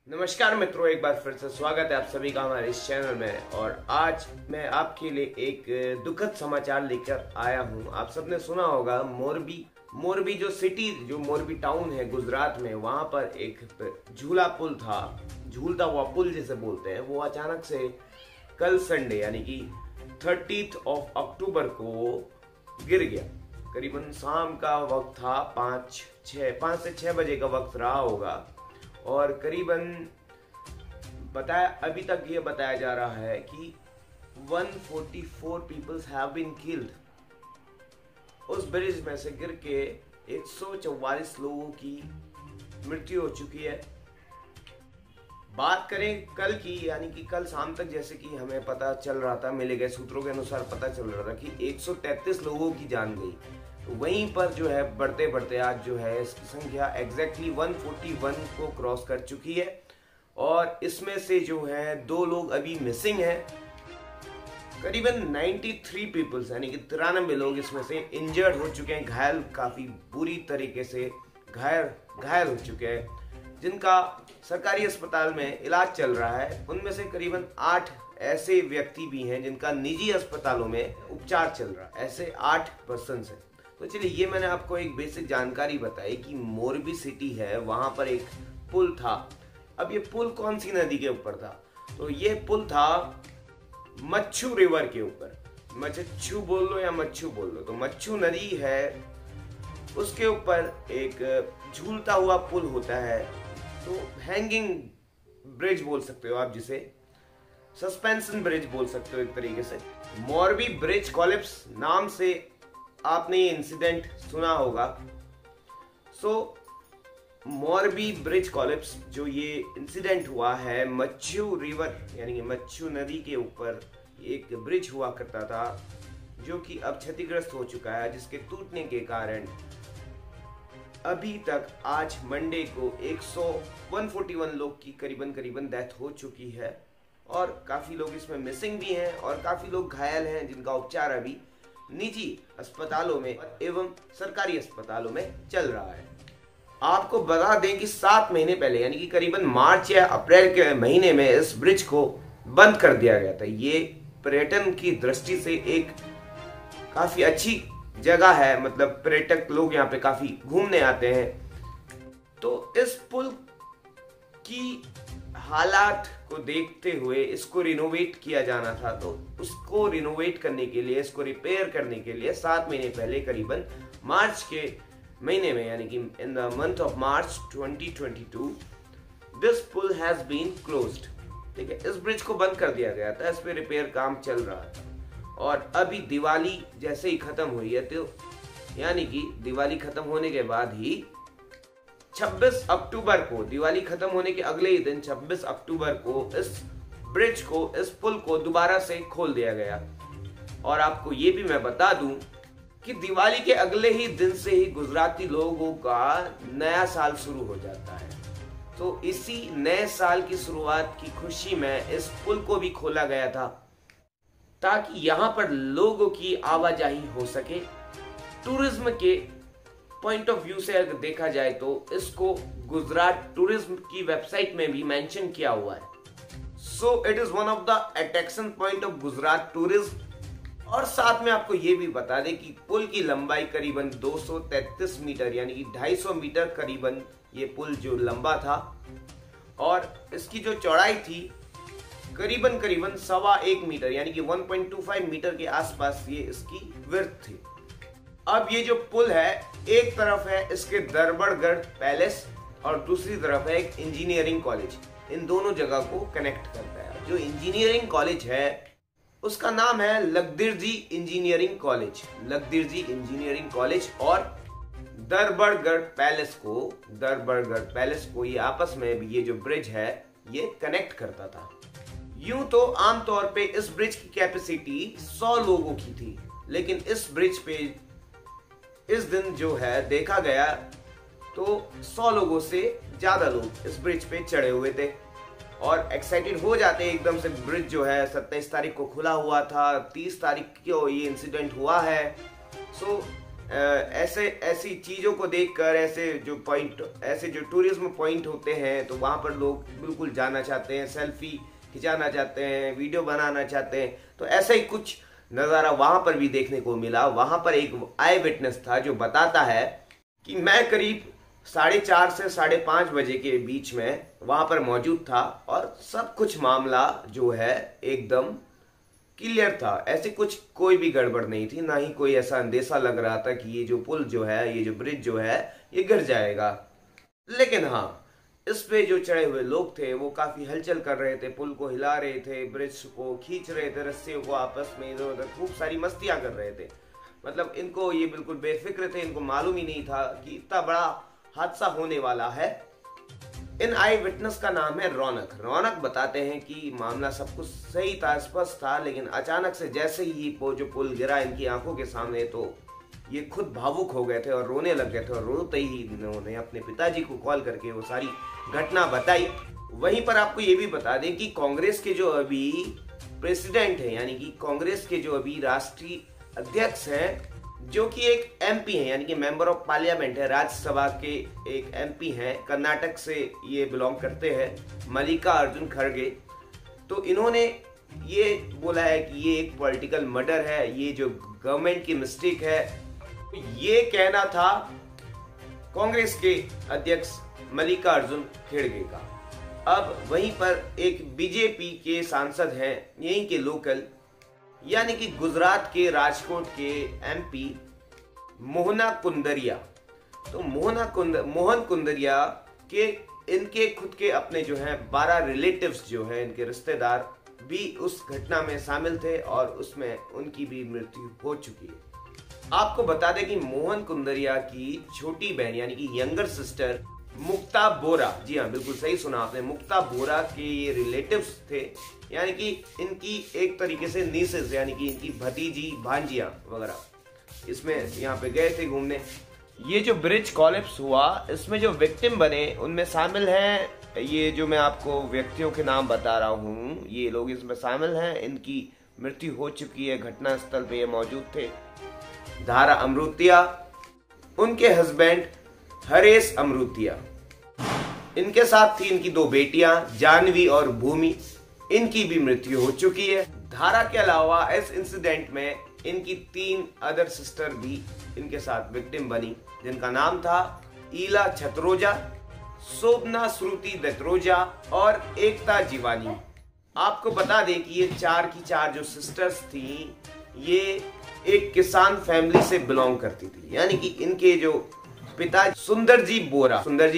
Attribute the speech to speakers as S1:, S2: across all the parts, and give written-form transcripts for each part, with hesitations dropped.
S1: नमस्कार मित्रों, एक बार फिर से स्वागत है आप सभी का हमारे इस चैनल में। और आज मैं आपके लिए एक दुखद समाचार लेकर आया हूं। आप सबने सुना होगा मोरबी जो सिटी, जो मोरबी टाउन है गुजरात में, वहां पर एक झूला पुल था, झूलता हुआ पुल जिसे बोलते हैं, वो अचानक से कल संडे यानी कि 30 अक्टूबर को गिर गया। करीबन शाम का वक्त था, 5 से 6 बजे का वक्त रहा होगा। और करीबन अभी तक ये बताया जा रहा है कि 144 पीपल्स हैव बीन किल्ड। उस ब्रिज में से गिर के 144 लोगों की मृत्यु हो चुकी है। बात करें कल की, यानी कि कल शाम तक, जैसे कि हमें पता चल रहा था, मिले गए सूत्रों के अनुसार पता चल रहा था कि 133 लोगों की जान गई। तो वहीं पर जो है बढ़ते बढ़ते आज जो है इसकी संख्या एग्जैक्टली 141 को क्रॉस कर चुकी है। और इसमें से जो है 2 लोग अभी मिसिंग हैं। करीबन 93 पीपल्स यानी कि 93 लोग इसमें से इंजर्ड हो चुके हैं, घायल, काफी बुरी तरीके से घायल हो चुके हैं, जिनका सरकारी अस्पताल में इलाज चल रहा है। उनमें से करीबन 8 ऐसे व्यक्ति भी हैं जिनका निजी अस्पतालों में उपचार चल रहा है। ऐसे 8 पर्सन है। तो चलिए, ये मैंने आपको एक बेसिक जानकारी बताई कि मोरबी सिटी है, वहां पर एक पुल था। अब ये पुल कौन सी नदी के ऊपर था? तो ये पुल था मच्छू रिवर के ऊपर। मच्छू बोल लो या मच्छू बोल लो, तो मच्छू नदी है, उसके ऊपर एक झूलता हुआ पुल होता है। तो हैंगिंग ब्रिज बोल सकते हो आप, जिसे सस्पेंशन ब्रिज बोल सकते हो एक तरीके से। मोरबी ब्रिज कोलैप्स नाम से आपने ये इंसिडेंट सुना होगा। मोरबी ब्रिज कोलैप्स, जो ये इंसिडेंट हुआ है, मच्छू रिवर यानी कि मच्छू नदी के ऊपर एक ब्रिज हुआ करता था, जो कि अब क्षतिग्रस्त हो चुका है, जिसके टूटने के कारण अभी तक आज मंडे को 141 लोग की करीबन डेथ हो चुकी है। और काफी लोग इसमें मिसिंग भी हैं और काफी लोग घायल हैं, जिनका उपचार अभी निजी अस्पतालों में एवं सरकारी अस्पतालों में चल रहा है। आपको बता दें कि 7 महीने पहले यानी कि करीबन मार्च या अप्रैल के महीने में इस ब्रिज को बंद कर दिया गया था। ये पर्यटन की दृष्टि से एक काफी अच्छी जगह है, मतलब पर्यटक लोग यहाँ पे काफी घूमने आते हैं। तो इस पुल की हालात को देखते हुए इसको रिनोवेट किया जाना था। तो उसको रिनोवेट करने के लिए, इसको रिपेयर करने के लिए 7 महीने पहले, करीबन मार्च के महीने में, यानी कि in the month of March 2022, this pull has been closed. ठीक है, इस ब्रिज को बंद कर दिया गया था, इस पे रिपेयर काम चल रहा था। और अभी दिवाली जैसे ही खत्म हुई है, तो यानी कि दिवाली खत्म होने के बाद ही 26 अक्टूबर को, दिवाली खत्म होने के अगले ही दिन 26 अक्टूबर को इस ब्रिज को, इस पुल को दोबारा से खोल दिया गया। और आपको ये भी मैं बता दूं कि दिवाली के अगले ही दिन से ही गुजराती लोगों का नया साल शुरू हो जाता है। तो इसी नए साल की शुरुआत की खुशी में इस पुल को भी खोला गया था, ताकि यहाँ पर लोगों की आवाजाही हो सके। टूरिज्म के पॉइंट ऑफ व्यू से अगर देखा जाए तो इसको गुजरात टूरिज्म की वेबसाइट में भी मेंशन किया हुआ है। So it is one of the attraction point of Gujarat tourism. और साथ में आपको ये भी बता दें कि पुल की लंबाई करीबन 233 मीटर यानी कि 250 मीटर करीबन ये पुल जो लंबा था, और इसकी जो चौड़ाई थी करीबन 1.25 मीटर यानी कि 1.25 मीटर के आसपास ये इसकी विड्थ थी। अब ये जो पुल है, एक तरफ है इसके दरबड़गढ़ पैलेस और दूसरी तरफ है एक इंजीनियरिंग कॉलेज। इन दोनों जगह को कनेक्ट करता है। जो इंजीनियरिंग कॉलेज है उसका नाम है लखदिरजी इंजीनियरिंग कॉलेज। लखदिरजी इंजीनियरिंग कॉलेज और दरबड़गढ़ पैलेस को ये आपस में भी, ये जो ब्रिज है ये कनेक्ट करता था। यूं तो आमतौर पे इस ब्रिज की कैपेसिटी 100 लोगों की थी, लेकिन इस ब्रिज पे इस दिन जो है देखा गया तो 100 लोगों से ज्यादा लोग इस ब्रिज पे चढ़े हुए थे और एक्साइटेड हो जाते हैं एकदम से। ब्रिज जो है 27 तारीख को खुला हुआ था, 30 तारीख को ये इंसिडेंट हुआ है। ऐसे ऐसी चीज़ों को देखकर ऐसे जो टूरिज्म पॉइंट होते हैं तो वहाँ पर लोग बिल्कुल जाना चाहते हैं, सेल्फी खिंचाना चाहते हैं, वीडियो बनाना चाहते हैं। तो ऐसा ही कुछ नज़ारा वहाँ पर भी देखने को मिला। वहाँ पर एक आई विटनेस था जो बताता है कि मैं करीब 4:30 से 5:30 बजे के बीच में वहाँ पर मौजूद था और सब कुछ मामला जो है एकदम क्लियर था। ऐसे कुछ कोई भी गड़बड़ नहीं थी, ना ही कोई ऐसा अंदेशा लग रहा था कि ये जो पुल जो है, ये जो ब्रिज जो है, ये गिर जाएगा। लेकिन हाँ, इस पे जो चढ़े हुए लोग थे वो काफी हलचल कर रहे थे, पुल को हिला रहे थे, ब्रिज को खींच रहे थे, रस्सियों को आपस में इधर उधर खूब सारी मस्तियां कर रहे थे। मतलब इनको ये बिल्कुल बेफिक्र थे, इनको मालूम ही नहीं था कि इतना बड़ा हादसा होने वाला है। इन आई विटनेस का नाम है रौनक। रौनक बताते हैं कि मामला सब कुछ सही था, स्पष्ट था, लेकिन अचानक से जैसे ही जो पुल गिरा इनकी आंखों के सामने तो ये खुद भावुक हो गए थे और रोने लग गए थे। और रोते ही इन्होंने अपने पिताजी को कॉल करके वो सारी घटना बताई। वहीं पर आपको ये भी बता दें कि कांग्रेस के जो अभी प्रेसिडेंट हैं, यानी कि कांग्रेस के जो अभी राष्ट्रीय अध्यक्ष हैं, जो कि एक एमपी हैं, यानी कि मेंबर ऑफ पार्लियामेंट है, राज्यसभा के एक एमपी हैं, कर्नाटक से ये बिलोंग करते हैं, मल्लिकार्जुन खड़गे। तो इन्होंने ये बोला है कि ये एक पॉलिटिकल मर्डर है, ये जो गवर्नमेंट की मिस्टेक है। ये कहना था कांग्रेस के अध्यक्ष मल्लिकार्जुन खड़गे का। अब वहीं पर एक बीजेपी के सांसद हैं, यहीं के लोकल, यानी कि गुजरात के राजकोट के एमपी मोहना कुंदरिया। तो मोहन कुंदरिया के इनके खुद के अपने जो हैं 12 रिलेटिव्स जो हैं, इनके रिश्तेदार भी उस घटना में शामिल थे और उसमें उनकी भी मृत्यु हो चुकी है। आपको बता दें कि मोहन कुंदरिया की छोटी बहन यानी कि यंगर सिस्टर मुक्ता बोरा, जी हाँ बिल्कुल सही सुना आपने, मुक्ता बोरा के ये रिलेटिव्स थे, यानी कि इनकी एक तरीके से नीसेस, यानी कि इनकी भतीजी भांजियां वगैरह इसमें यहाँ पे गए थे घूमने। ये जो ब्रिज कॉलेप्स हुआ, इसमें जो विक्टिम बने उनमें शामिल हैं, ये जो मैं आपको व्यक्तियों के नाम बता रहा हूँ, ये लोग इसमें शामिल हैं। इनकी मृत्यु हो चुकी है, घटना स्थल पे ये मौजूद थे। धारा अमृतिया, उनके हस्बैंड हरेश अमृतिया, इनके साथ थी इनकी 2 बेटियां जानवी और भूमि, इनकी भी मृत्यु हो चुकी है। धारा के अलावा इस इंसिडेंट में इनकी 3 अदर सिस्टर भी इनके साथ विक्टिम बनी, जिनका नाम था ईला छत्रोजा, शोभना श्रुति दत्रोजा और एकता जीवानी। आपको बता दें कि ये 4 की 4 जो सिस्टर्स थी, ये एक किसान फैमिली से बिलोंग करती थी, यानी कि इनके जो पिता सुंदरजी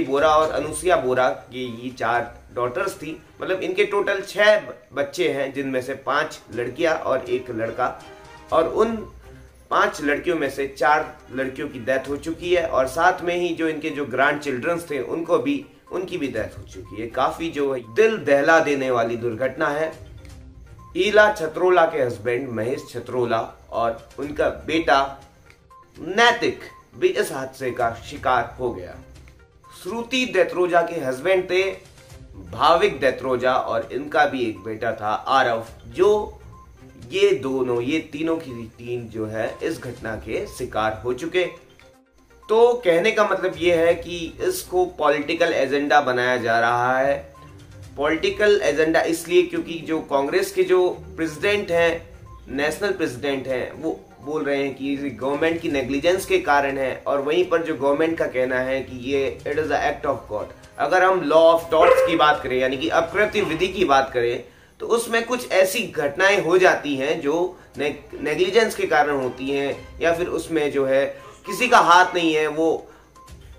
S1: बोरा और अनुसुईया बोरा की ये 4 डॉटर्स थी। मतलब इनके टोटल 6 बच्चे हैं, जिनमें से 5 लड़कियां और 1 लड़का, और उन 5 लड़कियों में से 4 लड़कियों की डेथ हो चुकी है और साथ में ही जो इनके जो ग्रैंड चिल्ड्रंस थे उनकी भी डेथ हो चुकी है। काफी जो दिल दहला देने वाली दुर्घटना है। ईला छत्रोला के हस्बैंड महेश छत्रोला और उनका बेटा नैतिक भी इस हादसे का शिकार हो गया। श्रुति दत्रोजा के हस्बैंड थे भाविक दत्रोजा और इनका भी एक बेटा था आरव, जो ये तीनों की टीम जो है इस घटना के शिकार हो चुके। तो कहने का मतलब ये है कि इसको पॉलिटिकल एजेंडा बनाया जा रहा है। पॉलिटिकल एजेंडा इसलिए क्योंकि जो कांग्रेस के जो प्रेसिडेंट हैं, नेशनल प्रेसिडेंट हैं, वो बोल रहे हैं कि गवर्नमेंट की नेग्लिजेंस के कारण है, और वहीं पर जो गवर्नमेंट का कहना है कि ये it is a act of God. अगर हम लॉ ऑफ टॉर्ट्स की बात करें, यानी कि अपकृत्य विधि की बात करें, तो उसमें कुछ ऐसी घटनाएं हो जाती हैं जो नेग्लिजेंस के कारण होती हैं, या फिर उसमें जो है किसी का हाथ नहीं है, वो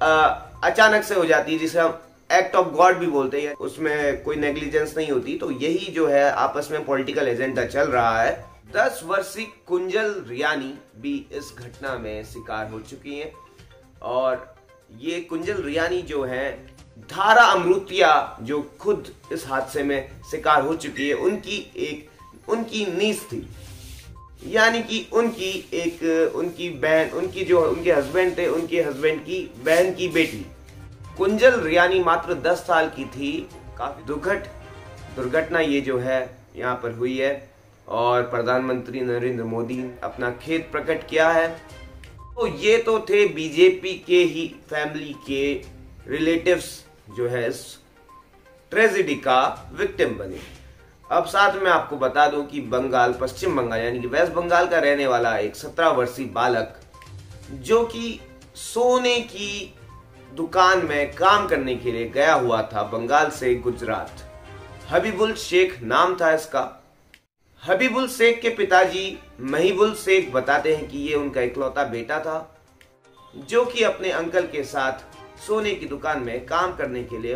S1: अचानक से हो जाती है, जिसे हम एक्ट ऑफ गॉड भी बोलते हैं। उसमें कोई नेग्लिजेंस नहीं होती। तो यही जो है आपस में पॉलिटिकल एजेंडा चल रहा है। 10 वर्षीय कुंजल रियानी भी इस घटना में शिकार हो चुकी हैं, और ये कुंजल रियानी जो है धारा अमृतिया जो खुद इस हादसे में शिकार हो चुकी है, उनकी नीस थी, यानी कि उनकी बहन, उनके हस्बैंड थे, उनके हस्बैंड की बहन की बेटी। कुंजल रियानी मात्र 10 साल की थी। काफी दुखद दुर्घटना ये जो है यहाँ पर हुई है, और प्रधानमंत्री नरेंद्र मोदी ने अपना खेद प्रकट किया है। तो ये तो थे बीजेपी के ही फैमिली के रिलेटिव्स जो है इस ट्रेजेडी का विक्टिम बने। अब साथ में आपको बता दूं कि बंगाल, पश्चिम बंगाल यानी कि वेस्ट बंगाल का रहने वाला एक 17 वर्षीय बालक जो कि सोने की दुकान में काम करने के लिए गया हुआ था बंगाल से गुजरात, हबीबुल शेख नाम था इसका। हबीबुल शेख के पिताजी महिबुल शेख बताते हैं कि ये उनका इकलौता बेटा था जो कि अपने अंकल के साथ सोने की दुकान में काम करने के लिए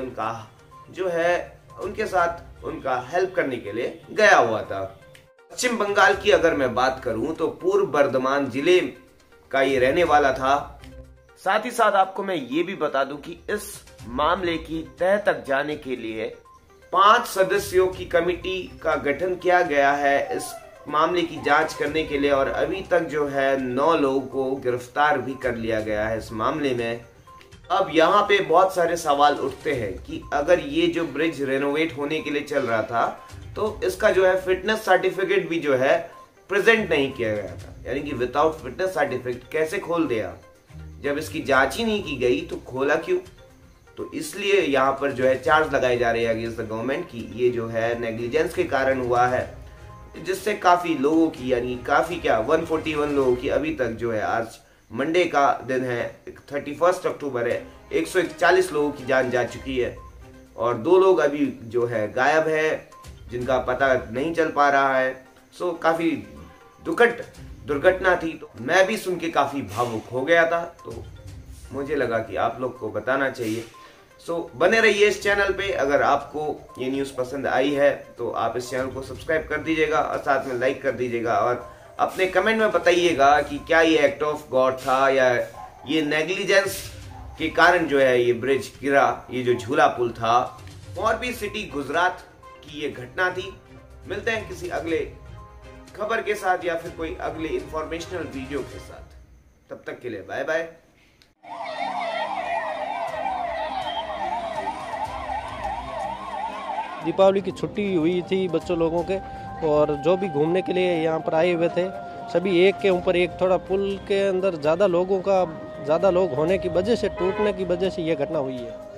S1: उनके साथ उनका हेल्प करने के लिए गया हुआ था। पश्चिम बंगाल की अगर मैं बात करूं तो पूर्व बर्धमान जिले का ये रहने वाला था। साथ ही साथ आपको मैं ये भी बता दूं कि इस मामले की तह तक जाने के लिए 5 सदस्यों की कमेटी का गठन किया गया है इस मामले की जांच करने के लिए, और अभी तक जो है 9 लोगों को गिरफ्तार भी कर लिया गया है इस मामले में। अब यहाँ पे बहुत सारे सवाल उठते हैं कि अगर ये जो ब्रिज रेनोवेट होने के लिए चल रहा था तो इसका जो है फिटनेस सर्टिफिकेट भी जो है प्रेजेंट नहीं किया गया था, यानी कि विदाउट फिटनेस सर्टिफिकेट कैसे खोल दिया? जब इसकी जांच ही नहीं की गई तो खोला क्यों? तो इसलिए यहाँ पर जो है चार्ज लगाए जा रहे हैं अगेंस्ट द गवर्नमेंट की ये जो है नेग्लिजेंस के कारण हुआ है, जिससे काफी लोगों की यानी काफी 141 लोगों की अभी तक जो है, आज मंडे का दिन है 31 अक्टूबर है, 141 लोगों की जान जा चुकी है और 2 लोग अभी जो है गायब है जिनका पता नहीं चल पा रहा है। सो काफी दुखद दुर्घटना थी। तो मैं भी सुन के काफी भावुक हो गया था, तो मुझे लगा कि आप लोग को बताना चाहिए। सो बने रहिए इस चैनल पे। अगर आपको ये न्यूज़ पसंद आई है तो आप इस चैनल को सब्सक्राइब कर दीजिएगा और साथ में लाइक कर दीजिएगा और अपने कमेंट में बताइएगा कि क्या ये एक्ट ऑफ गॉड था या ये नेग्लिजेंस के कारण जो है ये ब्रिज गिरा, ये जो झूला पुल था। मोरबी सिटी गुजरात की ये घटना थी। मिलते हैं किसी अगले खबर के साथ या फिर कोई अगले इंफॉर्मेशनल वीडियो के साथ। तब तक के लिए बाय बाय।
S2: दीपावली की छुट्टी हुई थी बच्चों लोगों के, और जो भी घूमने के लिए यहाँ पर आए हुए थे सभी एक के ऊपर एक, थोड़ा पुल के अंदर ज़्यादा लोग होने की वजह से, टूटने की वजह से ये घटना हुई है।